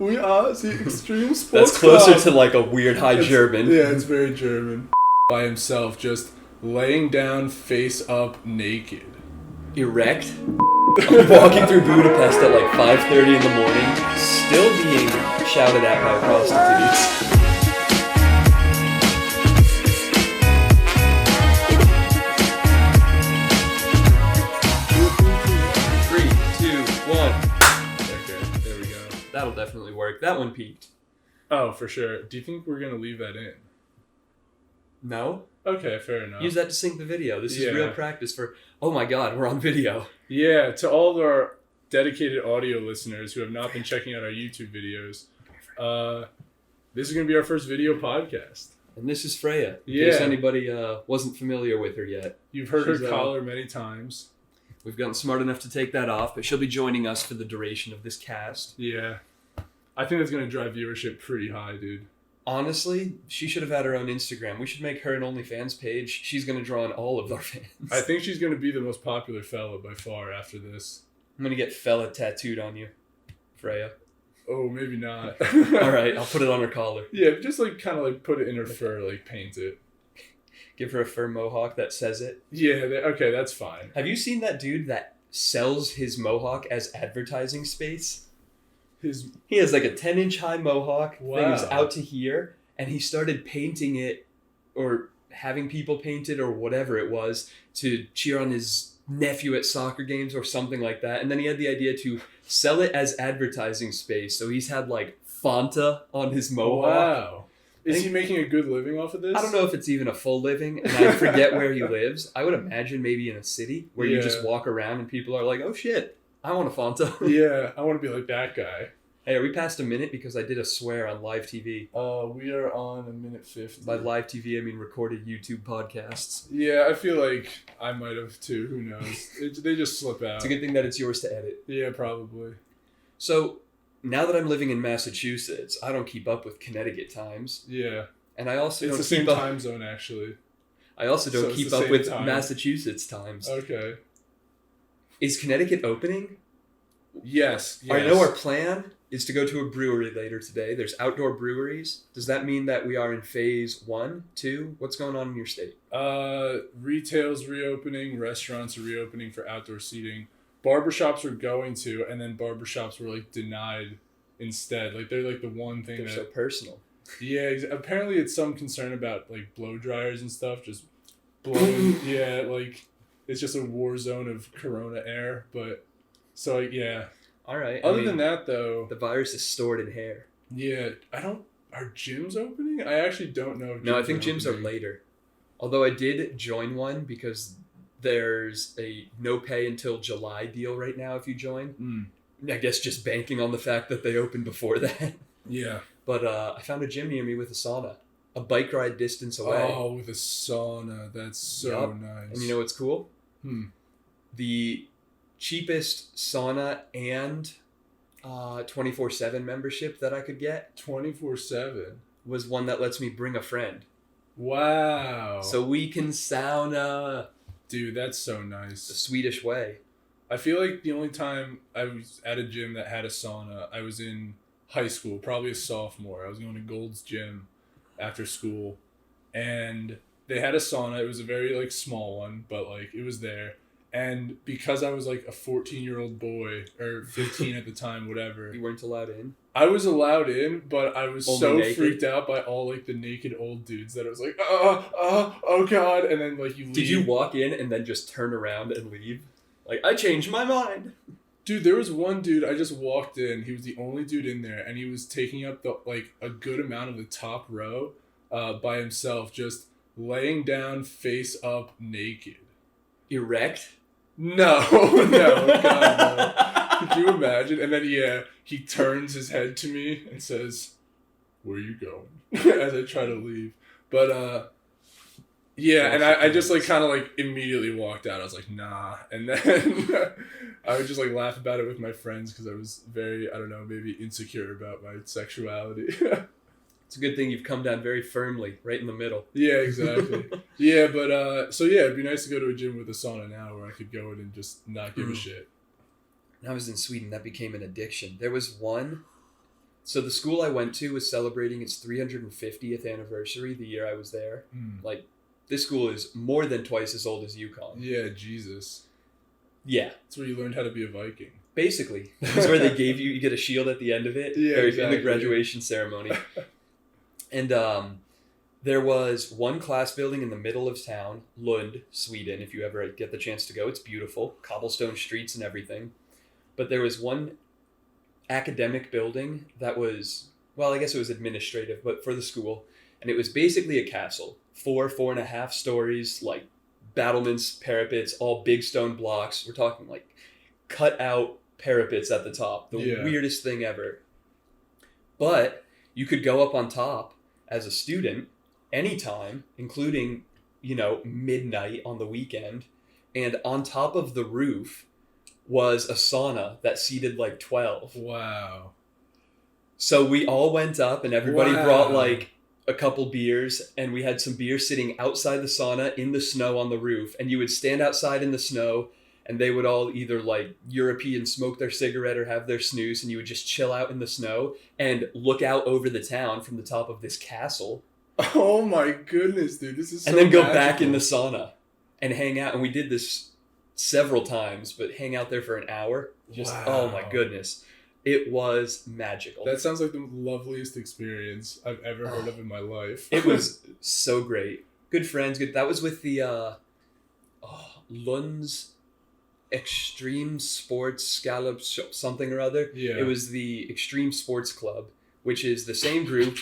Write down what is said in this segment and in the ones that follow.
We are the extreme sports That's closer club. to like a weird high German. Yeah, it's very German. By himself, just laying down face up naked. Erect. I'm walking through Budapest at like 5:30 in the morning, still being shouted at by prostitutes. 3, 2, 1. Okay, there we go. That'll definitely work. That one peaked. Oh, for sure. Do you think we're gonna leave that in? No? Okay, fair enough. Use that to sync the video. This is real practice for, oh my god, we're on video. Yeah, to all of our dedicated audio listeners who have not been checking out our YouTube videos, this is going to be our first video podcast. And this is Freya, in Yeah. case anybody wasn't familiar with her yet. You've heard She's, her collar many times. We've gotten smart enough to take that off, but she'll be joining us for the duration of this cast. Yeah. I think that's going to drive viewership pretty high, dude. Honestly, she should have had her own Instagram. We should make her an OnlyFans page. She's going to draw on all of our fans. I think she's going to be the most popular fella by far after this. I'm going to get fella tattooed on you, Freya. Oh, maybe not. All right, I'll put it on her collar. Yeah, just like kind of like put it in her fur, like paint it. Give her a fur mohawk that says it. Yeah, okay, that's fine. Have you seen that dude that sells his mohawk as advertising space? He has like a 10-inch high mohawk that goes out to here, and he started painting it or having people paint it or whatever it was to cheer on his nephew at soccer games or something like that. And then he had the idea to sell it as advertising space. So he's had like Fanta on his mohawk. Wow. Is he making a good living off of this? I don't know if it's even a full living, and I forget where he lives. I would imagine maybe in a city where you just walk around and people are like, oh shit, I want a Fanta. Yeah, I want to be like that guy. Hey, are we past a minute? Because I did a swear on live TV. We are on 1:50. By live TV, I mean recorded YouTube podcasts. Yeah, I feel like I might have too. Who knows? They just slip out. It's a good thing that it's yours to edit. Yeah, probably. So, now that I'm living in Massachusetts, I don't keep up with Connecticut times. Yeah. And I also don't keep up... It's the same up... time zone, actually. I also don't keep up with time. Massachusetts times. Okay. Is Connecticut opening? Yes. I know our plan is to go to a brewery later today. There's outdoor breweries. Does that mean that we are in phase 1, 2? What's going on in your state? Retail's reopening. Restaurants are reopening for outdoor seating. Barbershops are going to, and then barbershops were like denied instead. Like they're like the one thing they're so personal. Yeah, apparently it's some concern about like blow dryers and stuff just blowing. Yeah, like it's just a war zone of corona air. But so yeah. All right. Other than that, though, the virus is stored in hair. Yeah, are gyms opening? I actually don't know. No, I think gyms are later. Although I did join one because there's a no pay until July deal right now if you join. I guess just banking on the fact that they opened before that. Yeah. But I found a gym near me with a sauna, a bike ride distance away. Oh, with a sauna. That's so nice. And you know what's cool? The cheapest sauna and 24/7 membership that I could get 24/7 was one that lets me bring a friend. Wow. So we can sauna. Dude, that's so nice. The Swedish way. I feel like the only time I was at a gym that had a sauna, I was in high school, probably a sophomore. I was going to Gold's Gym after school, and they had a sauna. It was a very like small one, but like it was there. And because I was like a 14-year-old boy, or 15 at the time, whatever. You weren't allowed in? I was allowed in, but I was Only so naked? freaked out by all like the naked old dudes that I was like, oh God. And then like you leave. Did you walk in and then just turn around and leave? Like, I changed my mind. Dude, there was one dude, I just walked in. He was the only dude in there, and he was taking up the like a good amount of the top row by himself, just laying down face up naked. Erect? No, God, no. Could you imagine? And then, he turns his head to me and says, where are you going? As I try to leave. But, and I just, like, kind of, like, immediately walked out. I was like, nah. And then I would just, like, laugh about it with my friends because I was very, I don't know, maybe insecure about my sexuality. It's a good thing you've come down very firmly, right in the middle. Yeah, exactly. Yeah, but, it'd be nice to go to a gym with a sauna now where I could go in and just not give a shit. When I was in Sweden, that became an addiction. There was one So the school I went to was celebrating its 350th anniversary the year I was there. Like, this school is more than twice as old as UConn. Yeah, Jesus. Yeah. That's where you learned how to be a Viking. Basically. That's where they gave you get a shield at the end of it. Yeah, exactly. In the graduation ceremony. And there was one class building in the middle of town, Lund, Sweden, if you ever get the chance to go. It's beautiful. Cobblestone streets and everything. But there was one academic building that was, well, I guess it was administrative, but for the school. And it was basically a castle. 4.5 stories, like battlements, parapets, all big stone blocks. We're talking like cut out parapets at the top. The weirdest thing ever. But you could go up on top as a student anytime, including, midnight on the weekend. And on top of the roof was a sauna that seated like 12. Wow. So we all went up and everybody brought like a couple beers, and we had some beers sitting outside the sauna in the snow on the roof, and you would stand outside in the snow and they would all either like European smoke their cigarette or have their snooze, and you would just chill out in the snow and look out over the town from the top of this castle. Oh my goodness, dude. This is so And then go magical. back in the sauna and hang out. And we did this several times, but hang out there for an hour. Just, Oh my goodness. It was magical. That sounds like the loveliest experience I've ever heard of in my life. It was so great. Good friends. That was with the Lund's Extreme Sports Scallop something or other. Yeah. It was the Extreme Sports Club, which is the same group.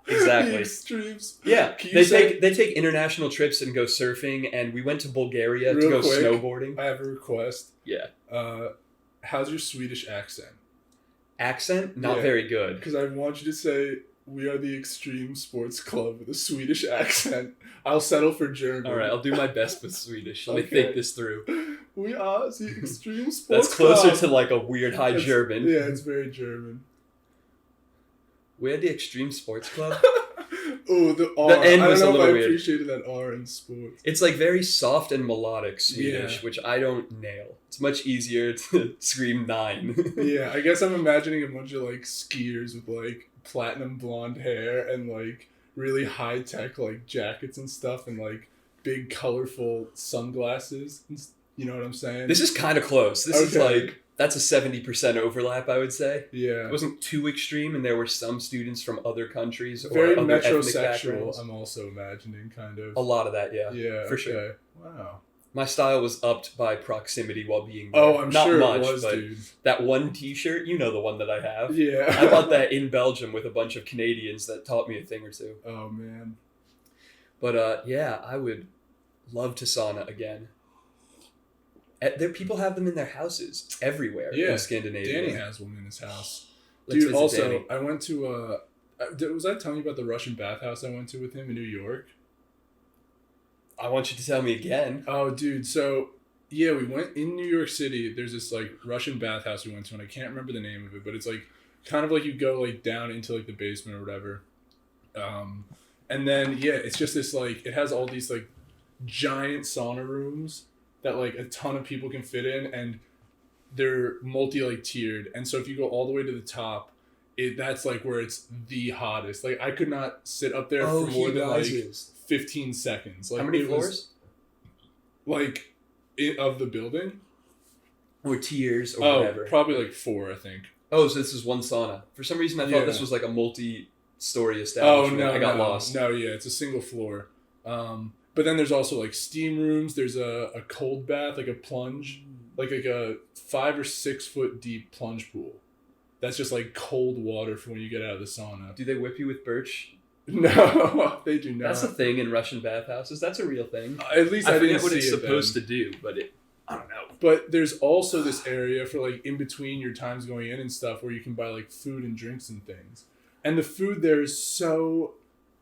Exactly. The extremes. Yeah. They take international trips and go surfing, and we went to Bulgaria to go snowboarding. I have a request. Yeah. How's your Swedish accent? Accent? Not very good. Because I want you to say, we are the Extreme Sports Club with a Swedish accent. I'll settle for German. All right, I'll do my best with Swedish. Let me think this through. We are the Extreme Sports That's closer Club. to like a weird high German. Yeah, it's very German. We're the Extreme Sports Club. Oh, the R. The N I was don't a know little if I weird. appreciated that R in sports. It's like very soft and melodic Swedish, Yeah. which I don't nail. It's much easier to scream 9. Yeah, I guess I'm imagining a bunch of like skiers with like platinum blonde hair and like really high tech like jackets and stuff and like big colorful sunglasses. You know what I'm saying? This is kind of close. This is like, that's a 70% overlap, I would say. Yeah. It wasn't too extreme, and there were some students from other countries or very other ethnic metrosexual, backgrounds. I'm also imagining, kind of. A lot of that, yeah. Yeah, for sure. Wow. My style was upped by proximity while being there. Oh, I'm Not sure much, it was, but dude. that one t-shirt, you know the one that I have. Yeah. I bought that in Belgium with a bunch of Canadians that taught me a thing or two. Oh, man. But yeah, I would love to sauna again. People have them in their houses everywhere in Scandinavia. Danny has one in his house. Let's Dude, visit also, Danny. I went to, was I telling you about the Russian bathhouse I went to with him in New York? I want you to tell me again. Oh, dude. So, yeah, we went in New York City. There's this, like, Russian bathhouse we went to, and I can't remember the name of it, but it's, like, kind of like you go, like, down into, like, the basement or whatever. And then, yeah, it's just this, like, it has all these, like, giant sauna rooms that, like, a ton of people can fit in, and they're tiered. And so if you go all the way to the top, that's, like, where it's the hottest. Like, I could not sit up there for more than, like, 15 seconds. Like, how many floors? Like, of the building? Or tiers or whatever? Probably, like, 4, I think. Oh, so this is one sauna. For some reason, I thought this was, like, a multi-story establishment. Oh, no, I got lost. No, yeah, it's a single floor. But then there's also, like, steam rooms. There's a cold bath, like a plunge. Like a 5 or 6 foot deep plunge pool. That's just, like, cold water for when you get out of the sauna. Do they whip you with birch? No, they do not. That's a thing in Russian bathhouses. That's a real thing. At least I forget didn't what see it's it supposed then. to do, but I don't know. But there's also this area for, like, in between your times going in and stuff where you can buy, like, food and drinks and things. And the food there is so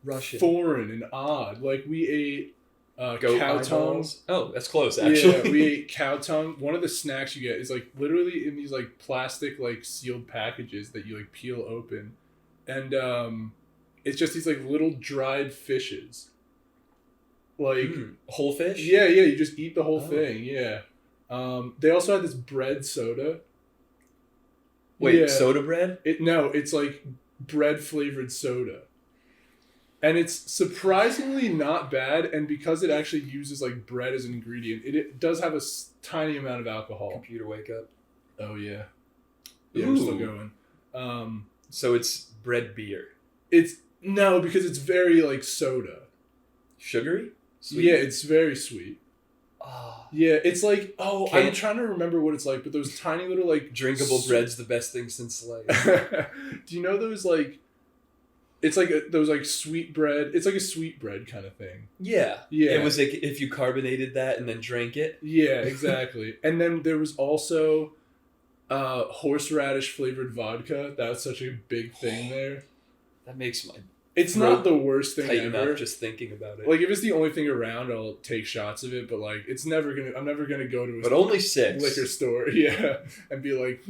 Russian, foreign and odd. Like, we ate cow tongue. Oh, that's close, actually. Yeah, we ate cow tongue. One of the snacks you get is, like, literally in these, like, plastic, like, sealed packages that you, like, peel open. And it's just these, like, little dried fishes. Like... whole fish? Yeah, you just eat the whole thing, yeah. They also had this bread soda. Wait, soda bread? No, it's like bread flavored soda. And it's surprisingly not bad, and because it actually uses like bread as an ingredient, it does have a tiny amount of alcohol. Computer wake up. Oh yeah. Yeah, we're still going. So it's bread beer. No, because it's very like soda. Sugary? Sweet? Yeah, it's very sweet. Oh. Yeah, it's like, I'm trying to remember what it's like, but those tiny little like... Drinkable bread's the best thing since sliced. Do you know those like... It's like those like sweet bread. It's like a sweet bread kind of thing. Yeah. Yeah. It was like if you carbonated that and then drank it. Yeah, exactly. And then there was also horseradish flavored vodka. That was such a big thing there. That makes my... It's not the worst thing ever. Up just thinking about it. Like if it's the only thing around, I'll take shots of it. But like, I'm never gonna go to a only 6 liquor store, yeah, and be like,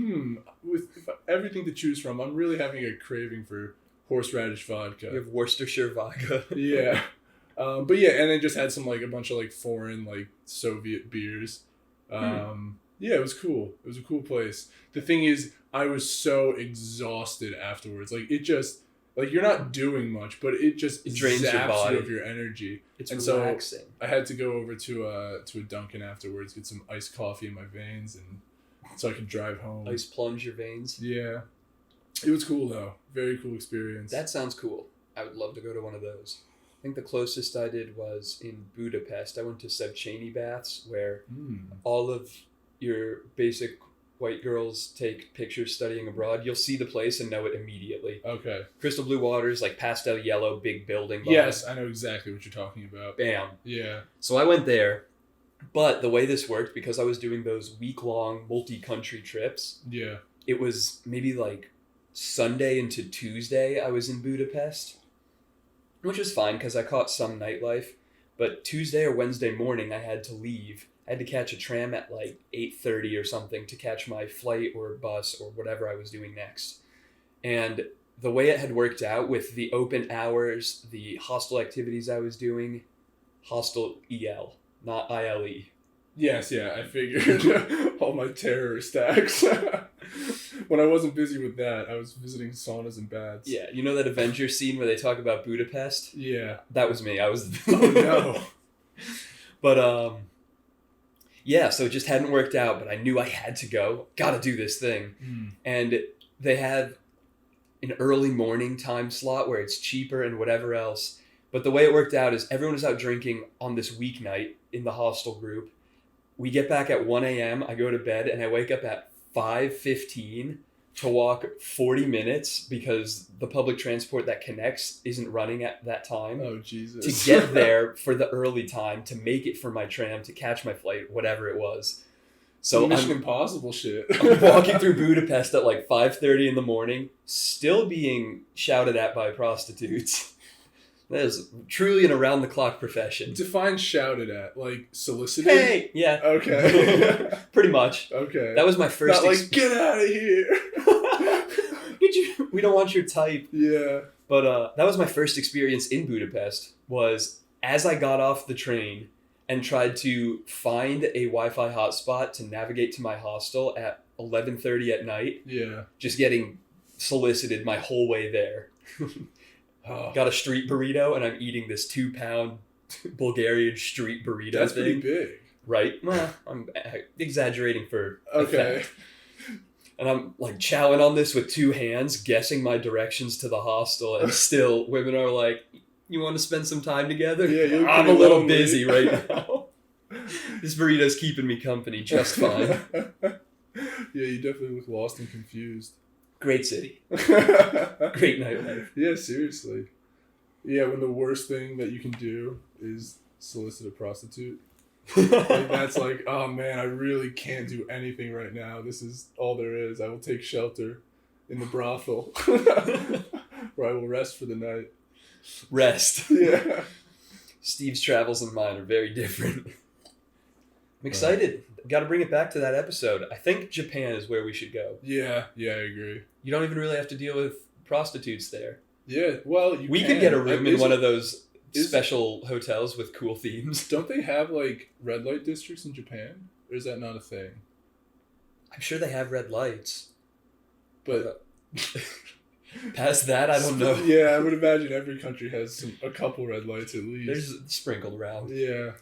with everything to choose from, I'm really having a craving for horseradish vodka. You have Worcestershire vodka. Yeah, but yeah, and then just had some like a bunch of like foreign like Soviet beers. Yeah, it was cool. It was a cool place. The thing is, I was so exhausted afterwards. Like it just. Like, you're not doing much, but it drains your body. You of your energy. It's relaxing. So I had to go over to a Dunkin' afterwards, get some iced coffee in my veins, and so I could drive home. Ice plunge your veins? Yeah. It was cool, though. Very cool experience. That sounds cool. I would love to go to one of those. I think the closest I did was in Budapest. I went to Széchenyi baths, where all of your basic... white girls take pictures studying abroad. You'll see the place and know it immediately. Okay. Crystal blue waters, like pastel yellow, big building. Yes, I know exactly what you're talking about. Bam. Yeah. So I went there, but the way this worked, because I was doing those week-long multi-country trips, yeah, it was maybe like Sunday into Tuesday I was in Budapest, which was fine because I caught some nightlife, but Tuesday or Wednesday morning I had to leave. I had to catch a tram at like 8:30 or something to catch my flight or bus or whatever I was doing next. And the way it had worked out with the open hours, the hostel activities I was doing, hostel EL, not ILE. Yes, yeah, I figured. All my terror stacks. When I wasn't busy with that, I was visiting saunas and baths. Yeah, you know that Avengers scene where they talk about Budapest? Yeah. That was me. I was... Oh, no. But, yeah, so it just hadn't worked out, but I knew I had to go. Gotta do this thing. And they had an early morning time slot where it's cheaper and whatever else. But the way it worked out is everyone was out drinking on this weeknight in the hostel group. We get back at 1 a.m., I go to bed, and I wake up at 5:15 to walk 40 minutes because the public transport that connects isn't running at that time. Oh, Jesus. To get there for the early time, to make it for my tram, to catch my flight, whatever it was. So Mission Impossible shit. I'm walking through Budapest at like 5:30 in the morning, still being shouted at by prostitutes. That is truly an around-the-clock profession. Define shouted at, like solicited? Hey! Yeah. Okay. Pretty much. Okay. That was my first... Not like, get out of here! We don't want your type. Yeah. But that was my first experience in Budapest, was as I got off the train and tried to find a Wi-Fi hotspot to navigate to my hostel at 11:30 at night. Yeah. Just getting solicited my whole way there. Got a street burrito, and I'm eating this 2-pound Bulgarian street burrito. That's thing. pretty big. Right? Well, I'm exaggerating for okay. effect. And I'm like chowing on this with 2 hands, guessing my directions to the hostel, and still women are like, you want to spend some time together? Yeah, I'm a little busy right now. This burrito's keeping me company just fine. Yeah, you definitely look lost and confused. Great city. Great nightlife. Yeah, seriously. Yeah, when the worst thing that you can do is solicit a prostitute. Like, that's like, oh man, I really can't do anything right now. This is all there is. I will take shelter in the brothel where I will rest for the night. Rest. Yeah. Steve's travels and mine are very different. I'm excited. Got to bring it back to that episode. I think Japan is where we should go. Yeah, I agree. You don't even really have to deal with prostitutes there. Yeah, well, we could get a room in one of those special hotels with cool themes. Don't they have like red light districts in Japan? Or is that not a thing? I'm sure they have red lights. But past that, I don't know. Yeah, I would imagine every country has a couple red lights at least. There's sprinkled around. Yeah.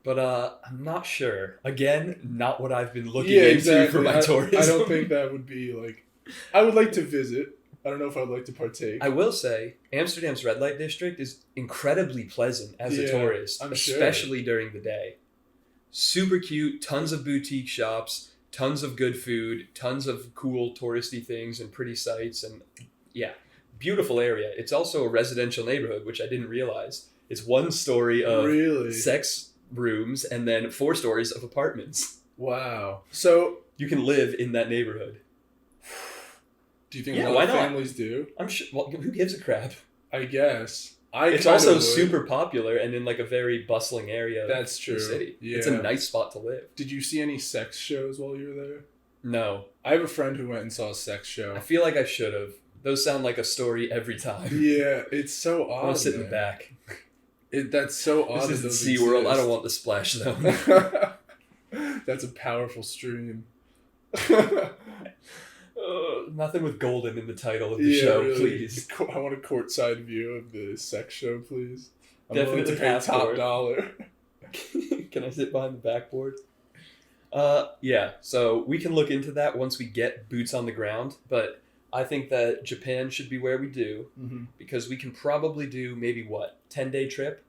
But I'm not sure. Again, not what I've been looking into for my tourism. I don't think that would be like... I would like to visit. I don't know if I'd like to partake. I will say, Amsterdam's red light district is incredibly pleasant as a tourist, especially during the day. Super cute, tons of boutique shops, tons of good food, tons of cool touristy things and pretty sights, and yeah, beautiful area. It's also a residential neighborhood, which I didn't realize. It's one story of sex rooms and then 4 stories of apartments. Wow. So you can live in that neighborhood. Do you think a lot of families do? I'm sure. Well, who gives a crap? I guess. It's also super popular and in like a very bustling area. That's true. Of the city. Yeah. It's a nice spot to live. Did you see any sex shows while you were there? No. I have a friend who went and saw a sex show. I feel like I should have. Those sound like a story every time. Yeah, it's so odd. I want to sit in the back. That's so odd. This is SeaWorld. I don't want the splash zone. That's a powerful stream. Nothing with golden in the title of the show, really. Please. I want a courtside view of the sex show, please. I'm Definitely willing to pay top dollar. Can I sit behind the backboard? Yeah, so we can look into that once we get boots on the ground, but I think that Japan should be where we do, because we can probably do maybe 10-day trip?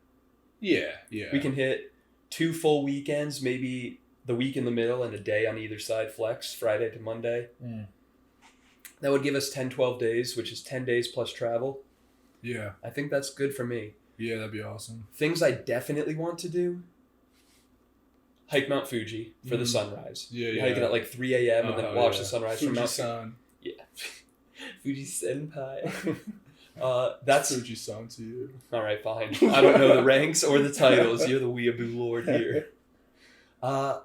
Yeah. We can hit 2 full weekends, maybe the week in the middle and a day on either side flex, Friday to Monday. That would give us 10, 12 days, which is 10 days plus travel. Yeah. I think that's good for me. Yeah, that'd be awesome. Things I definitely want to do. Hike Mount Fuji for the sunrise. Yeah. Hike it at like 3 a.m. and then watch the sunrise from Mount Fuji-san. Yeah. Fuji-senpai. That's Fuji-san to you. All right, fine. I don't know the ranks or the titles. You're the weeaboo lord here. I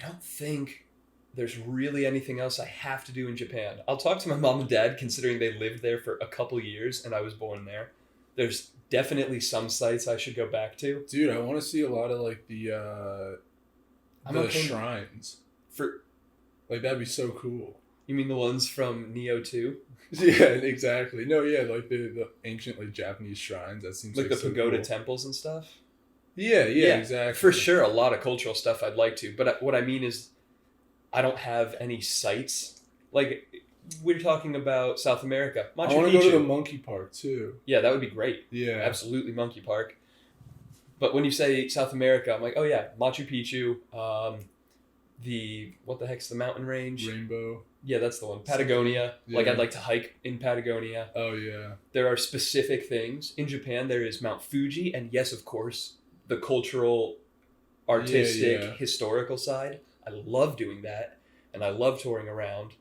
don't think there's really anything else I have to do in Japan. I'll talk to my mom and dad, considering they lived there for a couple years and I was born there. There's definitely some sites I should go back to. Dude, I want to see a lot of like the shrines. Like that'd be so cool. You mean the ones from Neo 2? Yeah, exactly. No, yeah, like the ancient like Japanese shrines. That seems like the so pagoda cool. Temples and stuff. Yeah, exactly. For sure, a lot of cultural stuff I'd like to. But what I mean is, I don't have any sites. Like, we're talking about South America. Machu Picchu. I want to go to the monkey park, too. Yeah, that would be great. Yeah. Absolutely, monkey park. But when you say South America, I'm like, oh yeah, Machu Picchu, what the heck's the mountain range? Rainbow. Yeah, that's the one. Patagonia. Yeah. Like, I'd like to hike in Patagonia. Oh, yeah. There are specific things. In Japan, there is Mount Fuji, and yes, of course, the cultural, artistic, historical side. I love doing that, and I love touring around.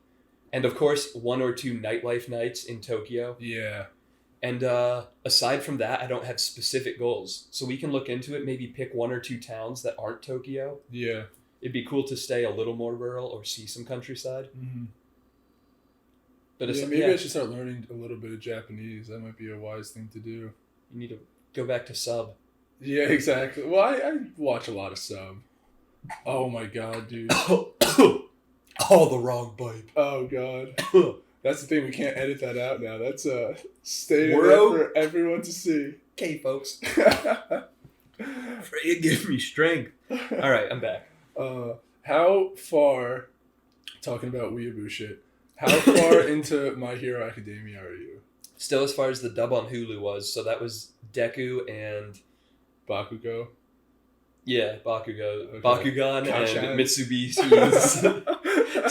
And of course, 1 or 2 nightlife nights in Tokyo. Yeah. And aside from that, I don't have specific goals. So we can look into it, maybe pick 1 or 2 towns that aren't Tokyo. Yeah. It'd be cool to stay a little more rural or see some countryside. Mm-hmm. But maybe I should start learning a little bit of Japanese. That might be a wise thing to do. You need to go back to sub. Yeah, exactly. Well, I watch a lot of sub. Oh my god, dude. Oh, the wrong pipe. Oh god. That's the thing, we can't edit that out now. That's staying there for everyone to see. Okay, folks. Freya give me strength. All right, I'm back. How far, talking about weeaboo shit, how far into My Hero Academia are you? Still as far as the dub on Hulu was, so that was Deku and... Bakugo? Yeah, Bakugo. Okay. Bakugan and Mitsubishi's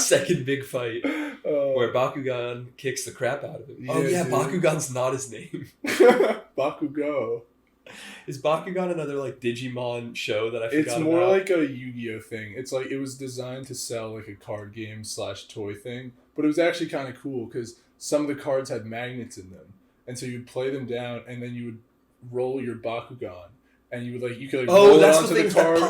second big fight, where Bakugan kicks the crap out of him. Yeah, dude. Bakugan's not his name. Bakugo. Is Bakugan another like Digimon show that I forgot about? It's more like a Yu-Gi-Oh thing. It's like it was designed to sell like a card game / toy thing, but it was actually kind of cool because some of the cards had magnets in them, and so you'd play them down, and then you would roll your Bakugan. And you could roll it onto the card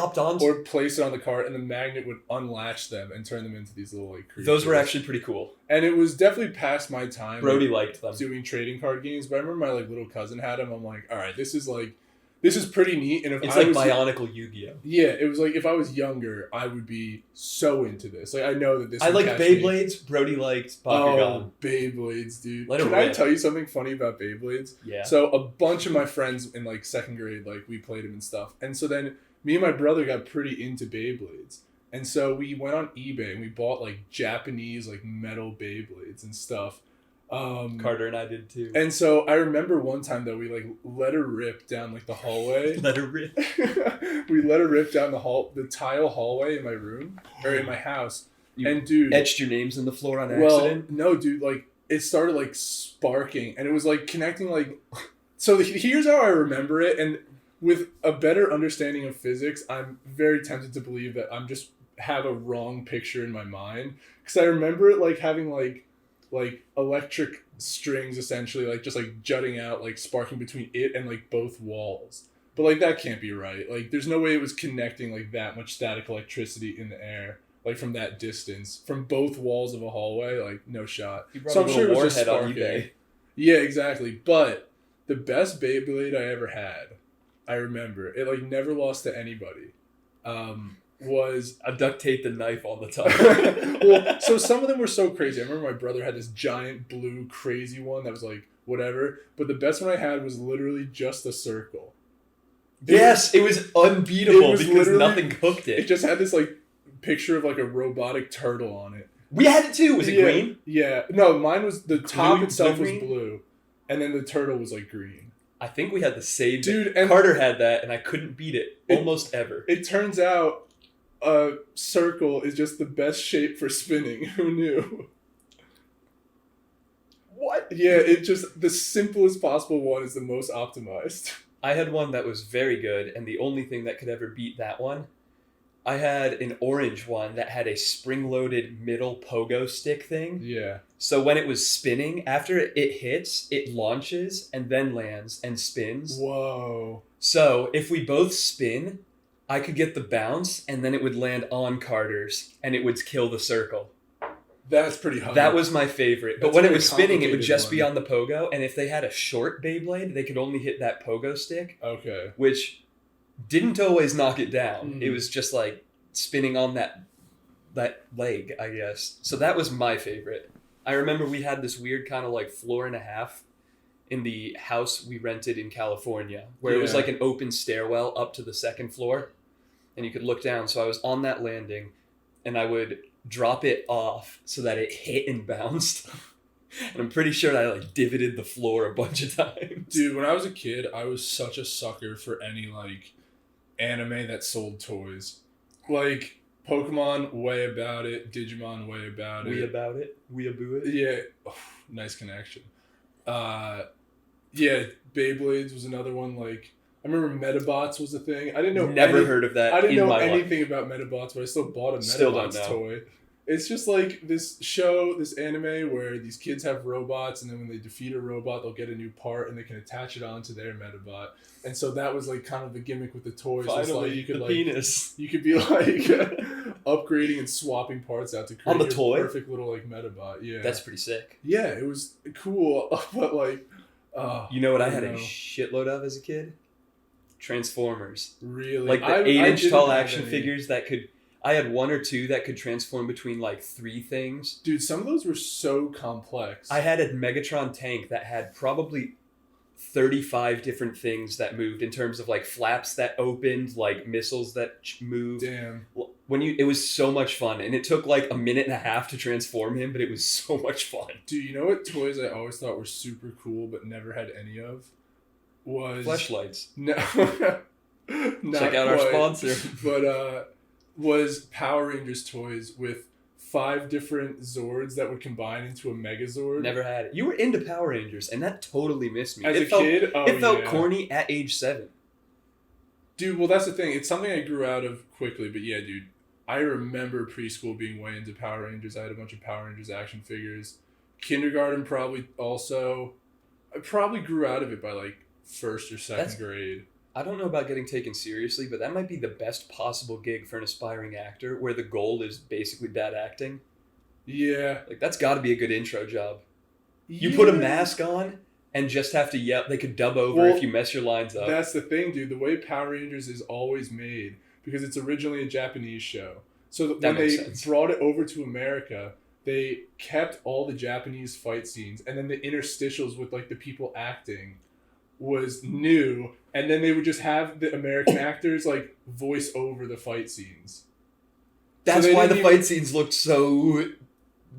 or place it on the card, and the magnet would unlatch them and turn them into these little like creatures. Those were actually pretty cool. And it was definitely past my time. Brody liked them. Doing trading card games, but I remember my like little cousin had them. I'm like, all right, this is like this is pretty neat. And if it's I like was Bionicle Yu-Gi-Oh. Yeah, it was like if I was younger, I would be so into this. Like I know that this. I liked Beyblades. Brody liked Bakugan. Oh, Beyblades, dude! Let Can I tell you something funny about Beyblades? Yeah. So a bunch of my friends in like second grade, like we played them and stuff, and so then me and my brother got pretty into Beyblades, and so we went on eBay and we bought like Japanese like metal Beyblades and stuff. Carter and I did too. And so I remember one time though we like let her rip down like the hallway. Let her rip. We let her rip down the tile hallway in my room or in my house. You and dude, etched your names in the floor on accident. No, dude, like it started like sparking and it was like connecting like. So here's how I remember it, and with a better understanding of physics, I'm very tempted to believe that I'm just have a wrong picture in my mind because I remember it like having like electric strings essentially like just like jutting out like sparking between it and like both walls, but like that can't be right. Like there's no way it was connecting like that much static electricity in the air like from that distance from both walls of a hallway. Like no shot. So I'm sure it was just sparking. Yeah, exactly. But the best Beyblade I ever had, I remember it like never lost to anybody. Was I duct taped the knife on the top. Well, so some of them were so crazy. I remember my brother had this giant blue crazy one that was like whatever, but the best one I had was literally just a circle. It was unbeatable because nothing hooked it. It just had this like picture of like a robotic turtle on it. We had it too. Was it green? Yeah. No, mine was the top itself was blue, and then the turtle was like green. I think we had the same. Dude, and Carter had that, and I couldn't beat it almost ever. It turns out a circle is just the best shape for spinning. Who knew? What? Yeah, it just the simplest possible one is the most optimized. I had one that was very good, and the only thing that could ever beat that one, I had an orange one that had a spring-loaded middle pogo stick thing. Yeah. So when it was spinning, after it hits, it launches and then lands and spins. Whoa. So if we both spin, I could get the bounce, and then it would land on Carter's, and it would kill the circle. That's pretty hard. That was my favorite. But when it was spinning, it would just be on the pogo, and if they had a short Beyblade, they could only hit that pogo stick. Okay. Which didn't always knock it down. Mm-hmm. It was just like spinning on that leg, I guess. So that was my favorite. I remember we had this weird kind of like floor and a half in the house we rented in California, where it was like an open stairwell up to the second floor, and you could look down. So I was on that landing, and I would drop it off so that it hit and bounced. And I'm pretty sure I like divoted the floor a bunch of times. Dude, when I was a kid, I was such a sucker for any like anime that sold toys. Like Pokemon, way about it. Digimon, way about it. Weeaboo it. Yeah. Oh, nice connection. Yeah, Beyblades was another one. Like, I remember Metabots was a thing. I didn't know. Never heard of that. I didn't know anything anything about Metabots, but I still bought a Metabots toy. It's just like this show, this anime where these kids have robots, and then when they defeat a robot, they'll get a new part, and they can attach it onto their Metabot. And so that was like kind of the gimmick with the toys. Finally, like you could the like penis. You could be like upgrading and swapping parts out to create on the your toy? Perfect little like Metabot. Yeah, that's pretty sick. Yeah, it was cool, but like, you know what I had a shitload of as a kid? Transformers. Really? Like the 8-inch tall action figures that could. I had one or two that could transform between like 3 things. Dude, some of those were so complex. I had a Megatron tank that had probably 35 different things that moved in terms of like flaps that opened, like missiles that moved. Damn. It was so much fun, and it took like a minute and a half to transform him, but it was so much fun. Dude, you know what toys I always thought were super cool but never had any of? Was fleshlights. No. Check out our sponsor. But was Power Rangers toys with 5 different Zords that would combine into a Megazord. Never had it. You were into Power Rangers, and that totally missed me. As a kid? Oh, it felt corny at age 7. Dude, well, that's the thing. It's something I grew out of quickly, but yeah, dude. I remember preschool being way into Power Rangers. I had a bunch of Power Rangers action figures. Kindergarten probably also. I probably grew out of it by like 1st or 2nd grade. I don't know about getting taken seriously, but that might be the best possible gig for an aspiring actor, where the goal is basically bad acting. Yeah. Like, that's got to be a good intro job. You put a mask on, and just have to yell. They could dub over if you mess your lines up. That's the thing, dude. The way Power Rangers is always made, because it's originally a Japanese show. So when they brought it over to America, they kept all the Japanese fight scenes, and then the interstitials with like the people acting was new, and then they would just have the American actors like voice over the fight scenes. That's why the fight scenes looked so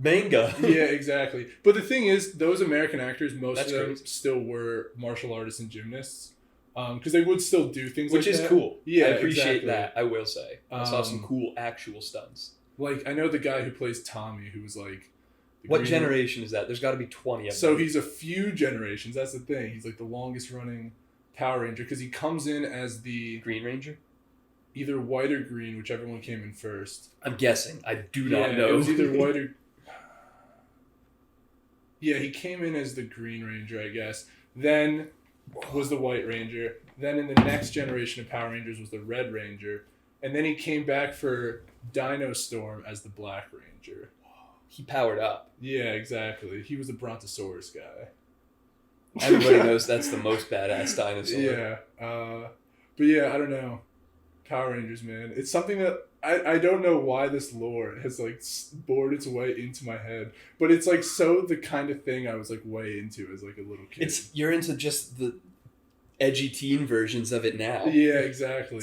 manga. Yeah, exactly. But the thing is, those American actors, most of them still were martial artists and gymnasts. Because they would still do things Which like that. Which is cool. Yeah, I appreciate that, I will say. I saw some cool actual stunts. Like, I know the guy who plays Tommy, who was like... What generation is that? There's got to be 20 of them. So he's a few generations. That's the thing. He's like the longest running Power Ranger, because he comes in as the... Green Ranger? Either white or green, whichever one came in first. I'm guessing. I do not know. It was either white or... Yeah, he came in as the Green Ranger, I guess. Then was the White Ranger. Then in the next generation of Power Rangers was the Red Ranger. And then he came back for Dino Storm as the Black Ranger. He powered up. Yeah, exactly. He was the Brontosaurus guy. Everybody knows that's the most badass dinosaur. Yeah. But yeah, I don't know. Power Rangers, man. It's something that I don't know why this lore has like bored its way into my head, but it's like so the kind of thing I was like way into as like a little kid. You're into just the edgy teen versions of it now. Yeah, exactly.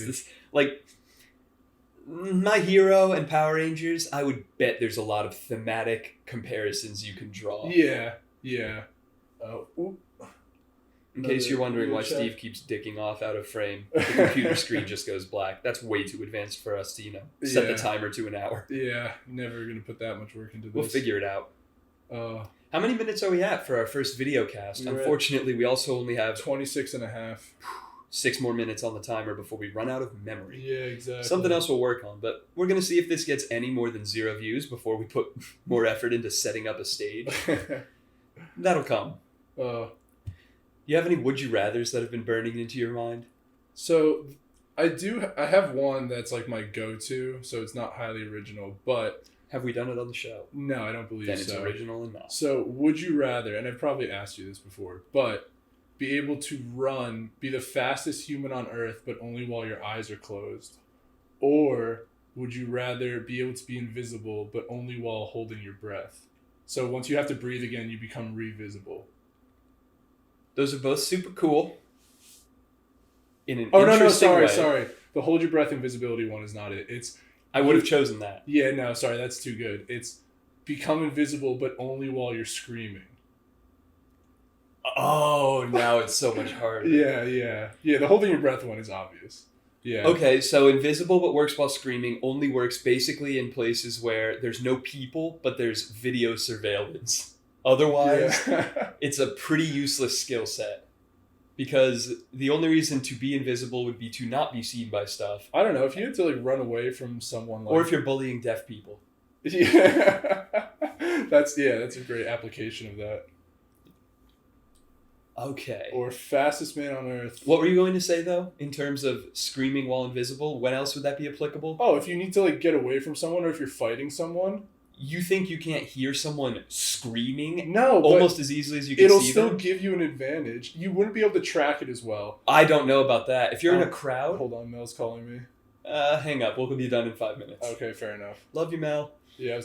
Like My Hero and Power Rangers, I would bet there's a lot of thematic comparisons you can draw. Yeah. In case you're wondering why Steve keeps dicking off out of frame, the computer screen just goes black. That's way too advanced for us to, set the timer to an hour. Yeah, never going to put that much work into this. We'll figure it out. How many minutes are we at for our first video cast? Unfortunately, we also only have 26 and a half. 6 more minutes on the timer before we run out of memory. Yeah, exactly. Something else we'll work on, but we're going to see if this gets any more than 0 views before we put more effort into setting up a stage. That'll come. You have any would you rathers that have been burning into your mind? So I have one that's like my go-to, so it's not highly original, but have we done it on the show? No, I don't believe so. Then it's original enough. So would you rather, and I've probably asked you this before, but be able to be the fastest human on Earth, but only while your eyes are closed? Or would you rather be able to be invisible, but only while holding your breath? So once you have to breathe again, you become revisible. Those are both super cool. In an interesting way. Sorry. The hold your breath invisibility one is not it. I would have chosen that. Yeah, no, sorry, that's too good. It's become invisible, but only while you're screaming. Oh, now it's so much harder. Yeah. The holding your breath one is obvious. Yeah. Okay, so invisible but works while screaming only works basically in places where there's no people, but there's video surveillance. Otherwise, it's a pretty useless skill set. Because the only reason to be invisible would be to not be seen by stuff. I don't know, if you had to like run away from someone or if you're bullying deaf people. Yeah. That's a great application of that. Okay. Or fastest man on Earth. What were you going to say though, in terms of screaming while invisible? When else would that be applicable? Oh, if you need to like get away from someone, or if you're fighting someone. You think you can't hear someone screaming? No, almost as easily as you can see them? It'll still give you an advantage. You wouldn't be able to track it as well. I don't know about that. If you're in a crowd... Hold on, Mel's calling me. Hang up. We'll be done in 5 minutes. Okay, fair enough. Love you, Mel. Yeah,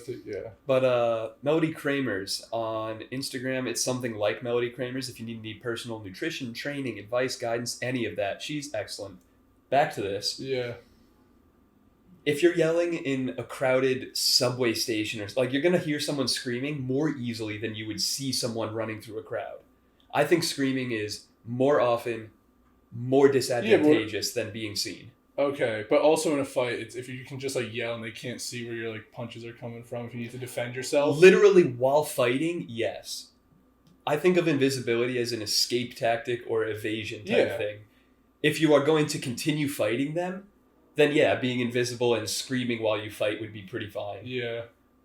But Melody Kramers on Instagram, it's something like Melody Kramers. If you need personal nutrition, training, advice, guidance, any of that, she's excellent. Back to this. Yeah. If you're yelling in a crowded subway station, or like you're going to hear someone screaming more easily than you would see someone running through a crowd. I think screaming is more often more disadvantageous than being seen. Okay, but also in a fight, it's if you can just like yell and they can't see where your like punches are coming from, if you need to defend yourself. Literally while fighting, yes. I think of invisibility as an escape tactic or evasion type thing. If you are going to continue fighting them, then yeah, being invisible and screaming while you fight would be pretty fine. Yeah.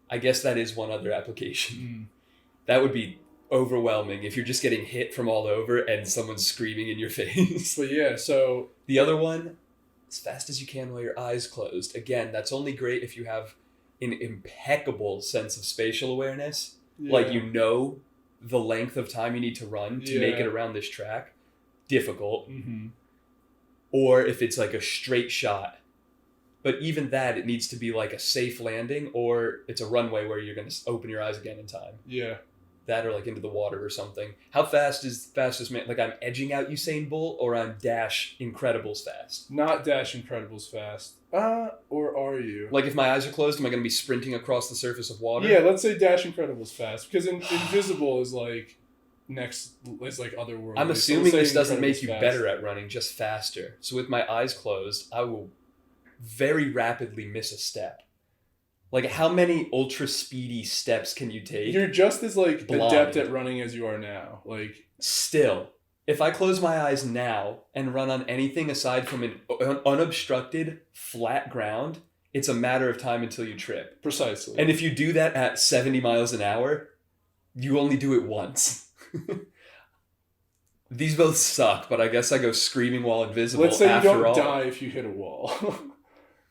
I guess that is one other application. That would be overwhelming if you're just getting hit from all over and someone's screaming in your face. But yeah, so... The other one, as fast as you can while your eyes closed. Again, that's only great if you have an impeccable sense of spatial awareness. Yeah. Like you know the length of time you need to run to make it around this track, difficult. Mm-hmm. Or if it's like a straight shot. But even that, it needs to be like a safe landing, or it's a runway where you're going to open your eyes again in time. Yeah. That or like into the water or something. How fast is the fastest man? Like I'm edging out Usain Bolt, or I'm Dash Incredibles fast? Not Dash Incredibles fast. Or are you? Like if my eyes are closed, am I going to be sprinting across the surface of water? Yeah, let's say Dash Incredibles fast. Because Invisible is like otherworldly. I'm assuming this doesn't make you better at running, just faster. So with my eyes closed, I will very rapidly miss a step. Like how many ultra speedy steps can you take? You're just as like blind. adept at running as you are now. Like still, if I close my eyes now and run on anything aside from an unobstructed flat ground, it's a matter of time until you trip. Precisely. And if you do that at 70 miles an hour, you only do it once. These both suck, but I guess I go screaming while invisible. Let's say you don't all. die if you hit a wall.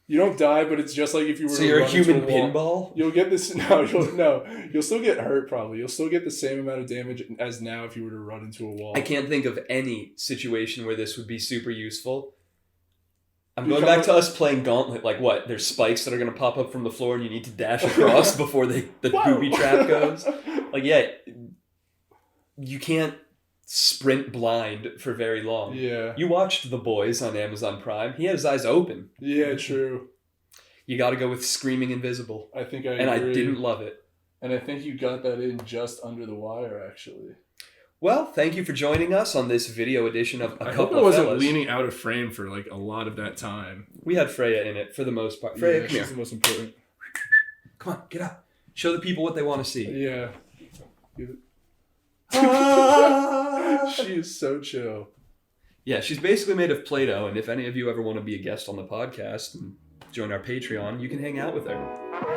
You don't die, but it's just like if you were. So to you're run a human into a wall, pinball? You'll get this. You'll still get hurt probably. You'll still get the same amount of damage as now if you were to run into a wall. I can't think of any situation where this would be super useful. I'm going back to us playing Gauntlet. Like what? There's spikes that are going to pop up from the floor and you need to dash across before the booby trap goes. Like, yeah, you can't sprint blind for very long. Yeah. You watched The Boys on Amazon Prime. He had his eyes open. Yeah, true. You got to go with Screaming Invisible. I think I agree. And I didn't love it. And I think you got that in just under the wire, actually. Well, thank you for joining us on this video edition of I hope I wasn't leaning out of frame for like a lot of that time. We had Freya in it for the most part. Freya, come she's here. the most important. Come on, get up. Show the people what they want to see. Yeah. She is so chill. Yeah, she's basically made of Play-Doh, and if any of you ever want to be a guest on the podcast and join our Patreon, you can hang out with her.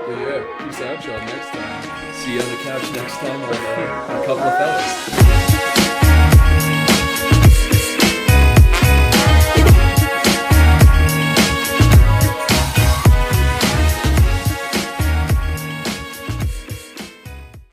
But yeah, peace out, y'all. Next time. See you on the couch next time on Coupla Fellas.